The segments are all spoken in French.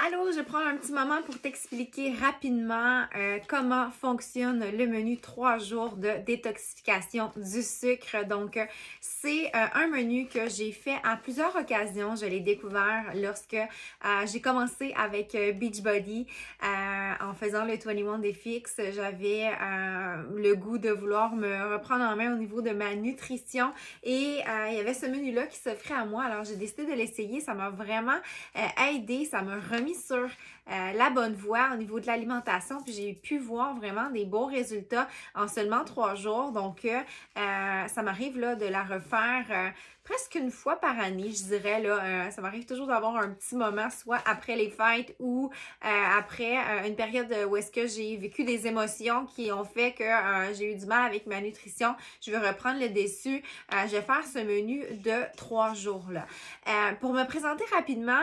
Allô, je prends un petit moment pour t'expliquer rapidement comment fonctionne le menu 3 jours de détoxification du sucre. Donc, c'est un menu que j'ai fait à plusieurs occasions. Je l'ai découvert lorsque j'ai commencé avec Beachbody en faisant le 21 Day Fix. J'avais le goût de vouloir me reprendre en main au niveau de ma nutrition et il y avait ce menu-là qui s'offrait à moi. Alors, j'ai décidé de l'essayer. Ça m'a vraiment aidé, ça m'a remis sur la bonne voie au niveau de l'alimentation, puis j'ai pu voir vraiment des beaux résultats en seulement 3 jours. Donc, ça m'arrive là de la refaire presque une fois par année, je dirais. Là, ça m'arrive toujours d'avoir un petit moment, soit après les fêtes ou après une période où est-ce que j'ai vécu des émotions qui ont fait que j'ai eu du mal avec ma nutrition. Je veux reprendre le dessus. Je vais faire ce menu de 3 jours-là. Pour me présenter rapidement,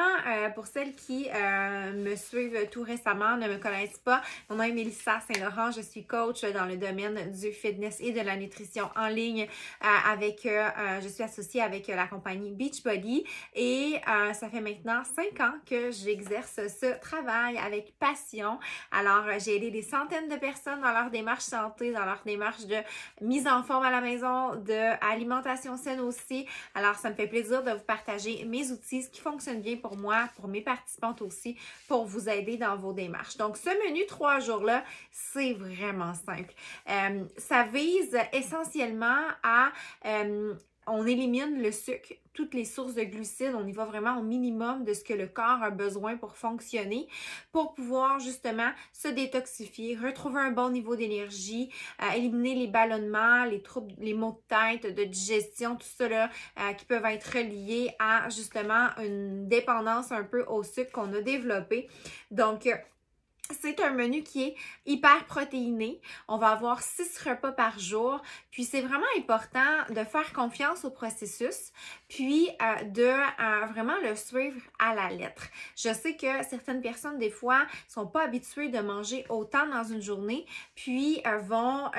pour celles qui me suivent tout récemment, ne me connaissent pas, mon nom est Mélissa Saint-Laurent, je suis coach dans le domaine du fitness et de la nutrition en ligne je suis associée avec la compagnie Beachbody et ça fait maintenant 5 ans que j'exerce ce travail avec passion. Alors, j'ai aidé des centaines de personnes dans leur démarche santé, dans leur démarche de mise en forme à la maison, de alimentation saine aussi. Alors, ça me fait plaisir de vous partager mes outils, ce qui fonctionne bien pour moi, pour mes participantes aussi, pour vous aider dans vos démarches. Donc, ce menu 3 jours-là, c'est vraiment simple. Ça vise essentiellement à... on élimine le sucre, toutes les sources de glucides, on y va vraiment au minimum de ce que le corps a besoin pour fonctionner, pour pouvoir justement se détoxifier, retrouver un bon niveau d'énergie, éliminer les ballonnements, les troubles, les maux de tête, de digestion, tout ça là, qui peuvent être reliés à justement une dépendance un peu au sucre qu'on a développé. Donc, c'est un menu qui est hyper protéiné. On va avoir 6 repas par jour. Puis, c'est vraiment important de faire confiance au processus, puis vraiment le suivre à la lettre. Je sais que certaines personnes, des fois, sont pas habituées de manger autant dans une journée, puis vont...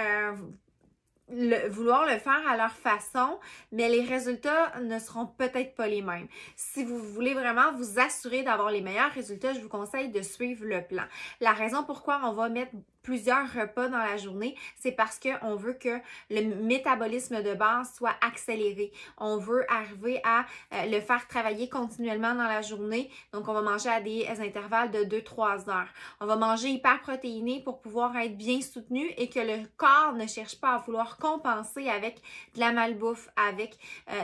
vouloir le faire à leur façon, mais les résultats ne seront peut-être pas les mêmes. Si vous voulez vraiment vous assurer d'avoir les meilleurs résultats, je vous conseille de suivre le plan. La raison pourquoi on va mettre plusieurs repas dans la journée, c'est parce qu'on veut que le métabolisme de base soit accéléré. On veut arriver à le faire travailler continuellement dans la journée. Donc, on va manger à des intervalles de 2-3 heures. On va manger hyper protéiné pour pouvoir être bien soutenu et que le corps ne cherche pas à vouloir compenser avec de la malbouffe, avec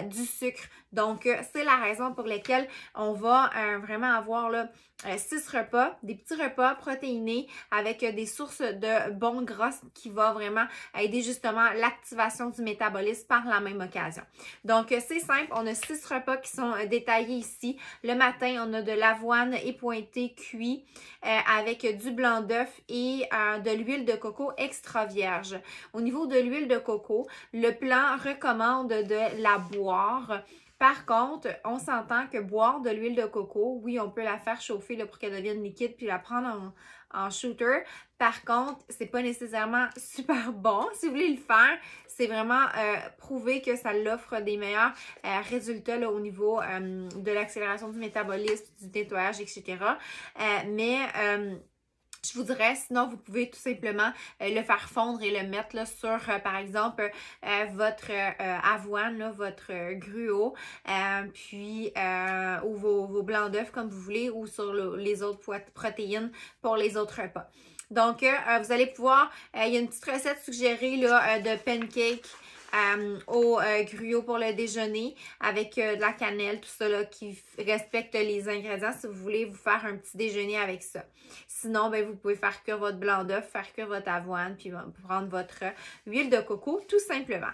du sucre. Donc, c'est la raison pour laquelle on va vraiment avoir là 6 repas, des petits repas protéinés avec des sources de bons gras qui va vraiment aider justement l'activation du métabolisme par la même occasion. Donc, c'est simple, on a 6 repas qui sont détaillés ici. Le matin, on a de l'avoine épointée cuit avec du blanc d'œuf et de l'huile de coco extra vierge. Au niveau de l'huile de coco, le plan recommande de la boire. Par contre, on s'entend que boire de l'huile de coco, oui, on peut la faire chauffer là, pour qu'elle devienne liquide puis la prendre en shooter. Par contre, c'est pas nécessairement super bon. Si vous voulez le faire, c'est vraiment prouver que ça l'offre des meilleurs résultats là, au niveau de l'accélération du métabolisme, du nettoyage, etc. Je vous dirais, sinon, vous pouvez tout simplement le faire fondre et le mettre là, sur, par exemple, votre avoine, là, votre gruau, ou vos blancs d'œufs comme vous voulez, ou sur les autres protéines pour les autres repas. Donc, vous allez pouvoir, il y a une petite recette suggérée là, de pancake au gruau pour le déjeuner avec de la cannelle, tout ça là, qui respecte les ingrédients si vous voulez vous faire un petit déjeuner avec ça. Sinon, ben, vous pouvez faire cuire votre blanc d'œuf, faire cuire votre avoine, puis prendre votre huile de coco, tout simplement.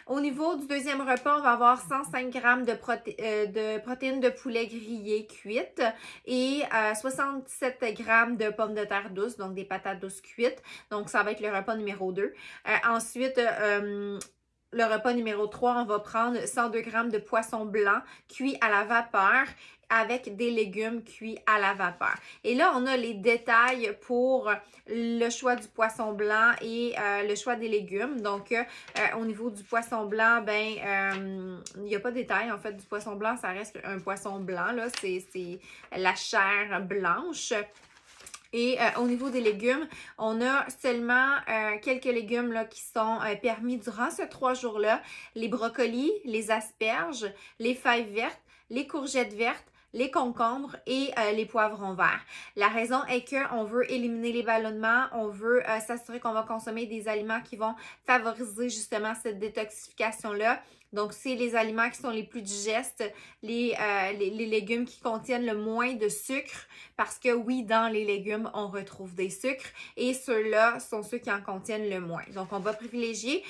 Au niveau du deuxième repas, on va avoir 105 g de protéines de poulet grillées cuites et 67 g de pommes de terre douces, donc des patates douces cuites. Donc, ça va être le repas numéro 2. Ensuite, le repas numéro 3, on va prendre 102 g de poisson blanc cuit à la vapeur avec des légumes cuits à la vapeur. Et là, on a les détails pour le choix du poisson blanc et le choix des légumes. Donc, au niveau du poisson blanc, ben, il n'y a pas de détail. En fait, du poisson blanc, ça reste un poisson blanc, là. C'est la chair blanche. Et au niveau des légumes, on a seulement quelques légumes là, qui sont permis durant ces 3 jours-là. Les brocolis, les asperges, les fèves vertes, les courgettes vertes, les concombres et les poivrons verts. La raison est qu'on veut éliminer les ballonnements, on veut s'assurer qu'on va consommer des aliments qui vont favoriser justement cette détoxification-là. Donc, c'est les aliments qui sont les plus digestes, les légumes qui contiennent le moins de sucre, parce que oui, dans les légumes, on retrouve des sucres et ceux-là sont ceux qui en contiennent le moins. Donc, on va privilégier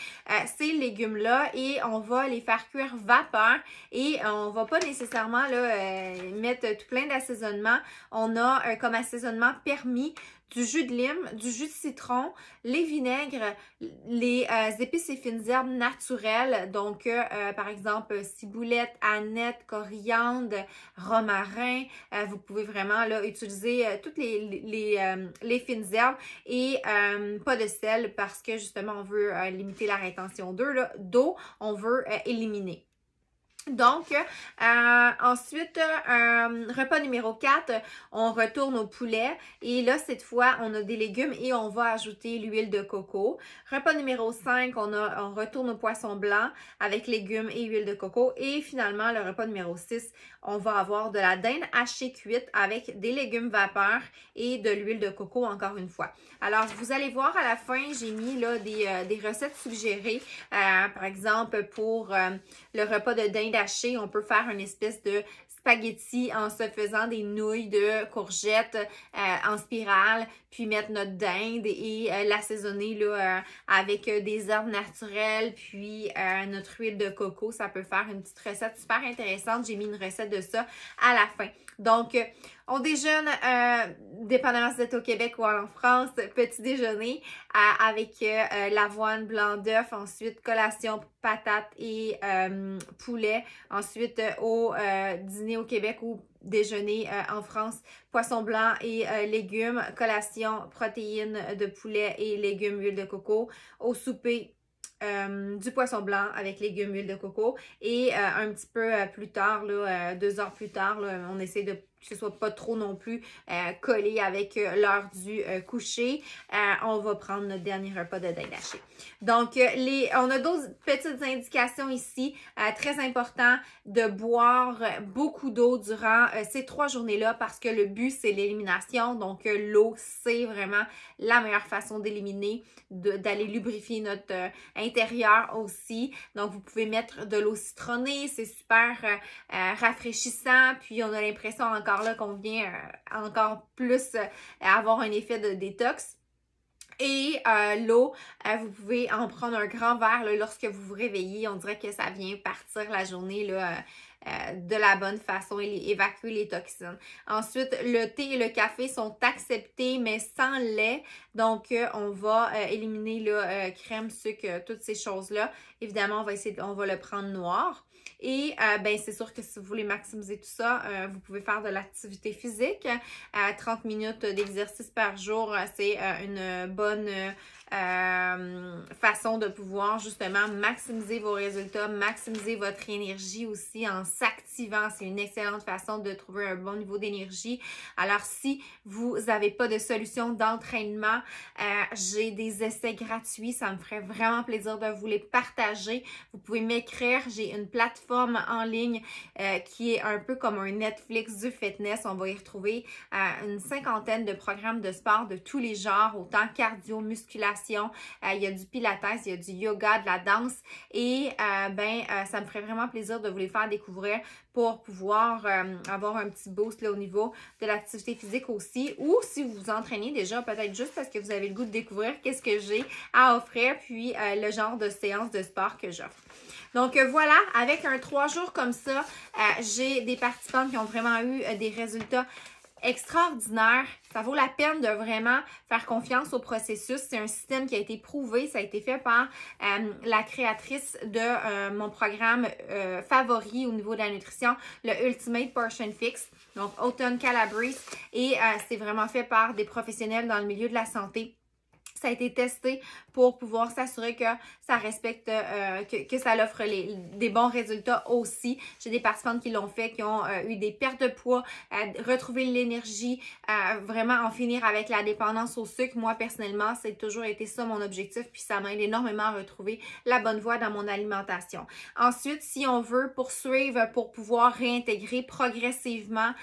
ces légumes-là et on va les faire cuire vapeur et on va pas nécessairement là, mettre tout plein d'assaisonnement. On a comme assaisonnement permis du jus de lime, du jus de citron, les vinaigres, les épices et fines herbes naturelles, donc par exemple ciboulette, aneth, coriandre, romarin. Vous pouvez vraiment là, utiliser toutes les fines herbes et pas de sel parce que justement on veut limiter la rétention d'eau, on veut éliminer. Donc, ensuite, repas numéro 4, on retourne au poulet et là, cette fois, on a des légumes et on va ajouter l'huile de coco. Repas numéro 5, on retourne au poisson blanc avec légumes et huile de coco. Et finalement, le repas numéro 6, on va avoir de la dinde hachée cuite avec des légumes vapeur et de l'huile de coco encore une fois. Alors, vous allez voir à la fin, j'ai mis là des recettes suggérées. Par exemple, pour le repas de dinde hachée, on peut faire une espèce de spaghetti en se faisant des nouilles de courgettes en spirale, puis mettre notre dinde et l'assaisonner là, avec des herbes naturelles, puis notre huile de coco. Ça peut faire une petite recette super intéressante. J'ai mis une recette de ça à la fin. Donc, on déjeune, dépendamment si vous êtes au Québec ou en France, petit déjeuner avec l'avoine, blanc d'œuf, ensuite collation, patates et poulet. Ensuite, au dîner au Québec ou déjeuner en France, poisson blanc et légumes, collation, protéines de poulet et légumes, huile de coco. Au souper, du poisson blanc avec légumes, huile de coco et un petit peu plus tard, là, 2 heures plus tard, là, on essaie de que ce soit pas trop non plus collé avec l'heure du coucher. On va prendre notre dernier repas de dinde hachée. Donc, on a d'autres petites indications ici. Très important de boire beaucoup d'eau durant ces 3 journées-là parce que le but, c'est l'élimination. Donc, l'eau, c'est vraiment la meilleure façon d'éliminer, d'aller lubrifier notre intérieur aussi. Donc, vous pouvez mettre de l'eau citronnée. C'est super rafraîchissant. Puis, on a l'impression encore là qu'on vient encore plus avoir un effet de détox. Et l'eau, vous pouvez en prendre un grand verre là, lorsque vous vous réveillez. On dirait que ça vient partir la journée là, de la bonne façon et évacuer les toxines. Ensuite, le thé et le café sont acceptés, mais sans lait. Donc, on va éliminer là, crème, sucre, toutes ces choses-là. Évidemment, on va le prendre noir. Et ben c'est sûr que si vous voulez maximiser tout ça, vous pouvez faire de l'activité physique. 30 minutes d'exercice par jour, c'est une bonne façon de pouvoir justement maximiser vos résultats, maximiser votre énergie aussi en s'activant. C'est une excellente façon de trouver un bon niveau d'énergie. Alors, si vous n'avez pas de solution d'entraînement, j'ai des essais gratuits. Ça me ferait vraiment plaisir de vous les partager. Vous pouvez m'écrire. J'ai une plateforme en ligne qui est un peu comme un Netflix du fitness. On va y retrouver une 50aine de programmes de sport de tous les genres, autant cardio, musculation. Il y a du pilates, il y a du yoga, de la danse et ça me ferait vraiment plaisir de vous les faire découvrir pour pouvoir avoir un petit boost là, au niveau de l'activité physique aussi. Ou si vous vous entraînez déjà, peut-être juste parce que vous avez le goût de découvrir qu'est-ce que j'ai à offrir, puis le genre de séance de sport que j'offre. Donc voilà, avec un 3 jours comme ça, j'ai des participants qui ont vraiment eu des résultats extraordinaire. Ça vaut la peine de vraiment faire confiance au processus. C'est un système qui a été prouvé. Ça a été fait par la créatrice de mon programme favori au niveau de la nutrition, le Ultimate Portion Fix. donc Autumn Calabrese, et c'est vraiment fait par des professionnels dans le milieu de la santé. Ça a été testé pour pouvoir s'assurer que ça respecte, que ça offre des bons résultats aussi. J'ai des participantes qui l'ont fait, qui ont eu des pertes de poids, retrouver l'énergie, vraiment en finir avec la dépendance au sucre. Moi, personnellement, c'est toujours été ça mon objectif, puis ça m'aide énormément à retrouver la bonne voie dans mon alimentation. Ensuite, si on veut poursuivre pour pouvoir réintégrer progressivement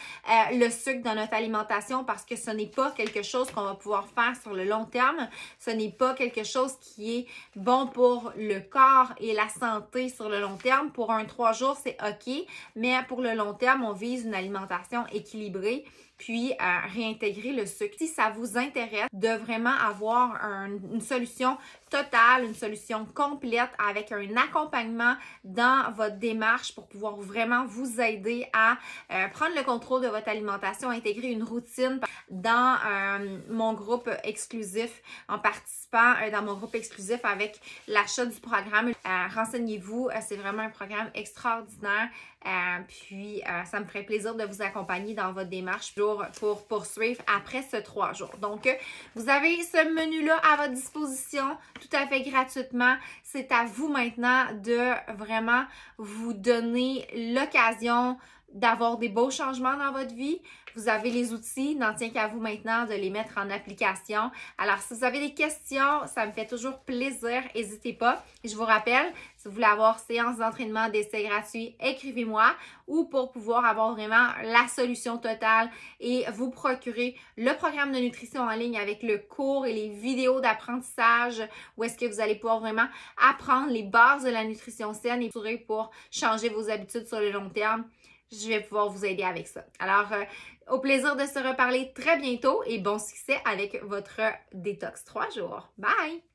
le sucre dans notre alimentation, parce que ce n'est pas quelque chose qu'on va pouvoir faire sur le long terme, ce n'est pas quelque chose qui est bon pour le corps et la santé sur le long terme. Pour 3 jours, c'est OK, mais pour le long terme, on vise une alimentation équilibrée, puis réintégrer le sucre. Si ça vous intéresse de vraiment avoir une solution totale, une solution complète avec un accompagnement dans votre démarche pour pouvoir vraiment vous aider à prendre le contrôle de votre alimentation, intégrer une routine dans mon groupe exclusif, en participant dans mon groupe exclusif avec l'achat du programme. Renseignez-vous, c'est vraiment un programme extraordinaire. Puis ça me ferait plaisir de vous accompagner dans votre démarche pour poursuivre après ce 3 jours. Donc, vous avez ce menu-là à votre disposition tout à fait gratuitement. C'est à vous maintenant de vraiment vous donner l'occasion d'avoir des beaux changements dans votre vie. Vous avez les outils, n'en tient qu'à vous maintenant de les mettre en application. Alors, si vous avez des questions, ça me fait toujours plaisir, n'hésitez pas. Je vous rappelle, si vous voulez avoir séance d'entraînement d'essai gratuit, écrivez-moi, ou pour pouvoir avoir vraiment la solution totale et vous procurer le programme de nutrition en ligne avec le cours et les vidéos d'apprentissage où est-ce que vous allez pouvoir vraiment apprendre les bases de la nutrition saine et pour changer vos habitudes sur le long terme. Je vais pouvoir vous aider avec ça. Alors, au plaisir de se reparler très bientôt et bon succès avec votre détox 3 jours. Bye!